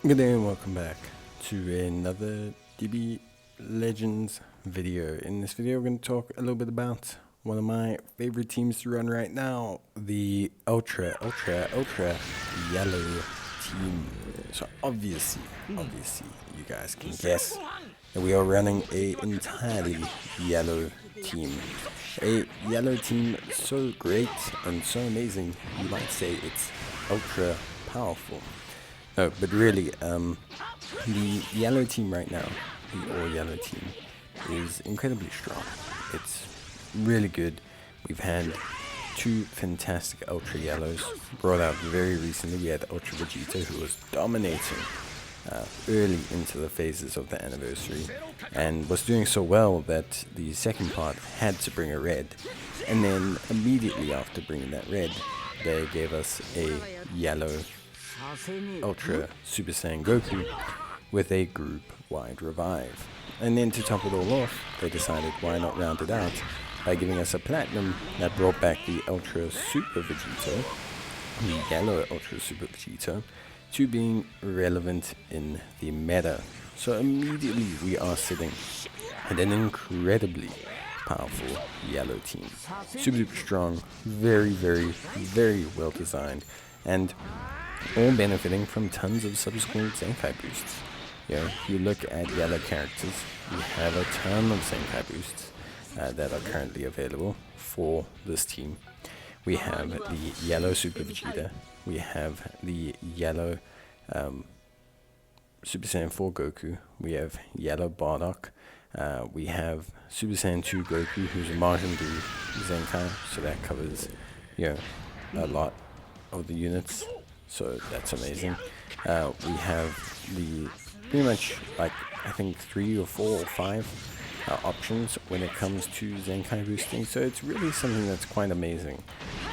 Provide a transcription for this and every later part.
Good day and welcome back to another DB Legends video. In this video, we're going to talk a little bit about one of my favorite teams to run right now, the Ultra Yellow team. So obviously, you guys can guess that we are running a entirely yellow team. A yellow team so great and so amazing, you might say it's ultra powerful. No, but really, the yellow team right now, the all-yellow team, is incredibly strong. It's really good. We've had two fantastic Ultra Yellows brought out very recently. We had Ultra Vegeta, who was dominating early into the phases of the anniversary, and was doing so well that the second part had to bring a red. And then immediately after bringing that red, they gave us a yellow Ultra Super Saiyan Goku with a group-wide revive. And then to top it all off, they decided why not round it out by giving us a platinum that brought back the Ultra Super Vegito, the Yellow Ultra Super Vegito, to being relevant in the meta. So immediately we are sitting at an incredibly powerful yellow team. Super strong, very well designed, and all benefiting from tons of subsequent Zenkai boosts. You look at yellow characters, we have a ton of Zenkai boosts that are currently available for this team. We have the yellow Super Vegeta, we have the yellow Super Saiyan 4 Goku, we have yellow Bardock, we have Super Saiyan 2 Goku, who's a Majin Zenkai, so that covers a lot of the units. So that's amazing. We have the pretty much like I think 3 or 4 or 5 options when it comes to Zenkai boosting. So it's really something that's quite amazing.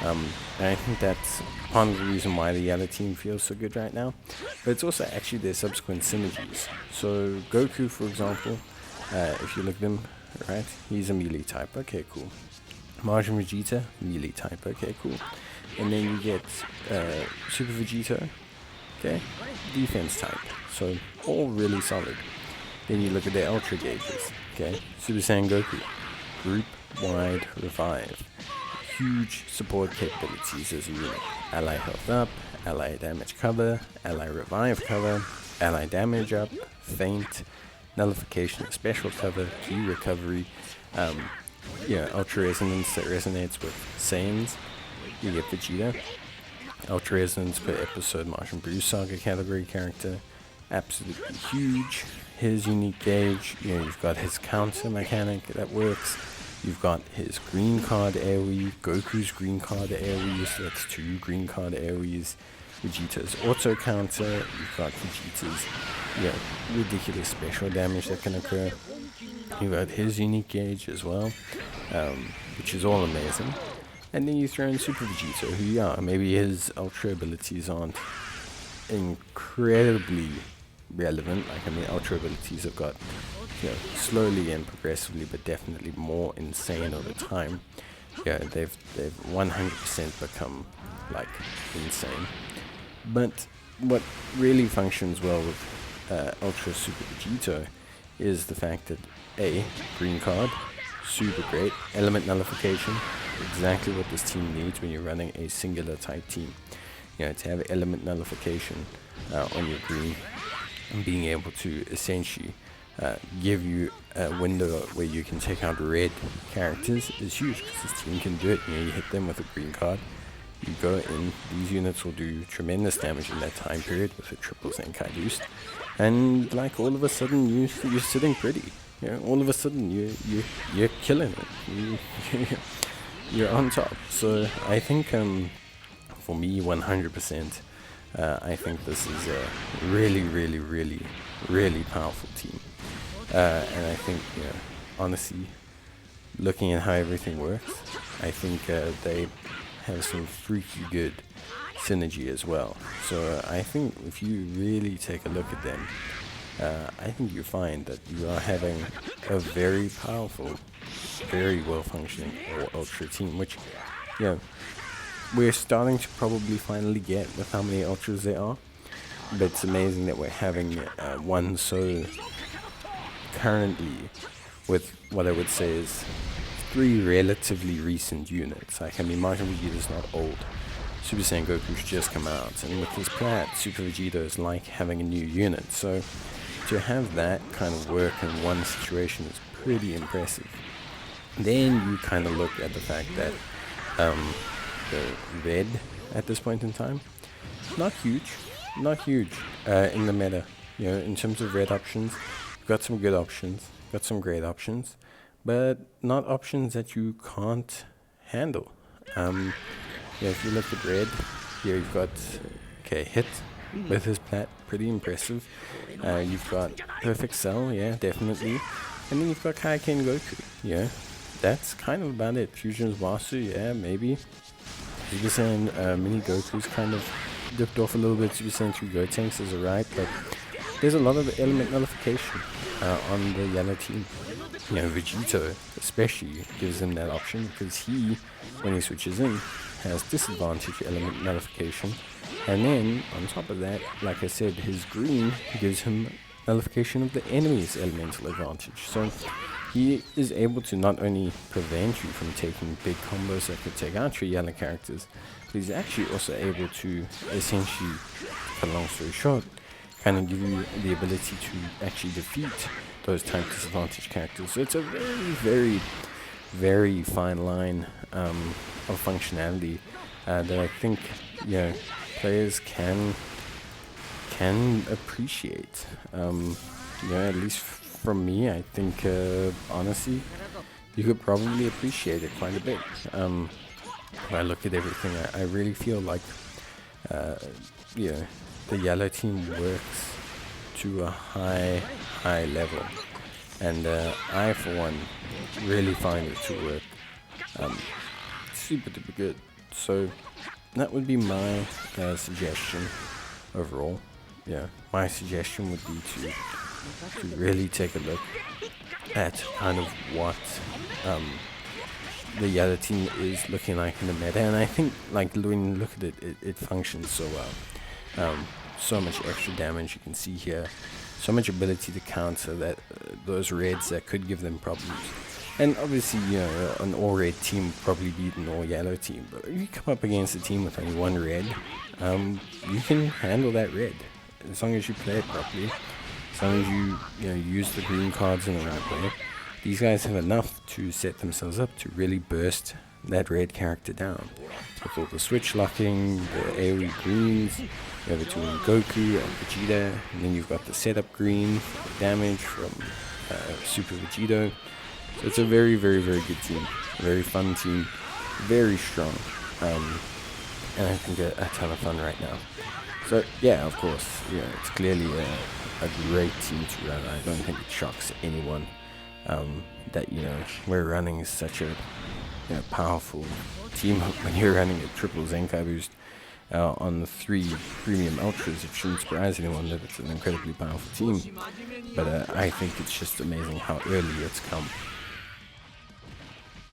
And I think that's part of the reason why the yellow team feels so good right now. But it's also actually their subsequent synergies. So Goku, for example, if you look at him, right, he's a melee type. Okay, cool. Majin Vegeta, melee type. Okay, cool. And then you get Super Vegito, okay, defense type, so all really solid. Then you look at their Ultra gauges, okay, Super Saiyan Goku, group-wide revive, huge support capabilities as a unit, ally health up, ally damage cover, ally revive cover, ally damage up, feint, nullification special cover, key recovery, Ultra Resonance that resonates with Saiyans. You get Vegeta, Ultra Resonance per episode Majin Buu Saga category character, absolutely huge. His unique gauge, you've got his counter mechanic that works. You've got his green card AoE, Goku's green card AoE, so that's 2 green card AoEs. Vegeta's auto counter, you've got Vegeta's ridiculous special damage that can occur. You've got his unique gauge as well, which is all amazing. And then you throw in Super Vegito, who, maybe his Ultra abilities aren't incredibly relevant. Like, I mean, Ultra abilities have got, slowly and progressively, but definitely more insane over time. They've 100% become, like, insane. But what really functions well with Ultra Super Vegito is the fact that, A, green card, super great, element nullification, exactly what this team needs when you're running a singular type team. To have element nullification on your green and being able to essentially give you a window where you can take out red characters is huge, because this team can do it. You hit them with a green card, you go in, these units will do tremendous damage in that time period with a triple Zenkai boost, and like all of a sudden you're sitting pretty. All of a sudden you're killing it. You're on top. So I think for me 100%, I think this is a really powerful team. And I think, honestly, looking at how everything works, I think they have some freaky good synergy as well. So I think if you really take a look at them, I think you find that you are having a very powerful, very well-functioning Ultra team, which, we're starting to probably finally get with how many Ultras there are. but it's amazing that we're having one so currently with what I would say is 3 relatively recent units. Like, I mean, Majin Vegeta is not old. Super Saiyan Goku's just come out, and with his plat, Super Vegito is like having a new unit. So to have that kind of work in one situation is pretty impressive. Then you kind of look at the fact that the red at this point in time, not huge in the meta. You know, in terms of red options, you've got some good options, got some great options, but not options that you can't handle. Yeah, if you look at red, here you've got, okay, Hit with his plat, pretty impressive. You've got Perfect Cell, yeah, definitely. And then you've got Kaioken Goku, yeah. That's kind of about it. Fusion's Wasu, yeah, maybe. Super Saiyan Mini Goku's kind of dipped off a little bit. Super Saiyan 3 Gotenks is alright, but there's a lot of element nullification on the yellow team. You know, Vegeta especially gives him that option because he, when he switches in, has disadvantage element nullification, and then on top of that, like I said, his green gives him nullification of the enemy's elemental advantage. So he is able to not only prevent you from taking big combos that could take out your yellow characters, but he's actually also able to essentially, cut a long story short, kind of give you the ability to actually defeat those type disadvantaged characters. So it's a very, very fine line of functionality that I think, you know, players can appreciate. You know, at least from me, I think honestly, you could probably appreciate it quite a bit. When I look at everything, I really feel like you know, the yellow team works to a high level, and I for one really find it to work super duper good. So that would be my suggestion overall. Yeah, my suggestion would be to really take a look at kind of what the yellow team is looking like in the meta, and I think, like, when you look at it, it functions so well. So much extra damage you can see here, so much ability to counter that those reds that could give them problems. And obviously, you know, an all red team would probably beat an all yellow team, but if you come up against a team with only one red, you can handle that red as long as you play it properly, as long as you know, use the green cards in the right way. These guys have enough to set themselves up to really burst that red character down. With all the switch locking, the AoE greens, you have between Goku and Vegeta, and then you've got the setup green for damage from Super Vegito. So it's a very, very, very good team, a very fun team, very strong, and I think a ton of fun right now. So yeah, of course, you know, it's clearly a great team to run. I don't think it shocks anyone that, you know, we're running such a, you know, powerful team. When you're running a triple Zenkai boost on the 3 premium ultras, it shouldn't surprise anyone that it's an incredibly powerful team. But I think it's just amazing how early it's come.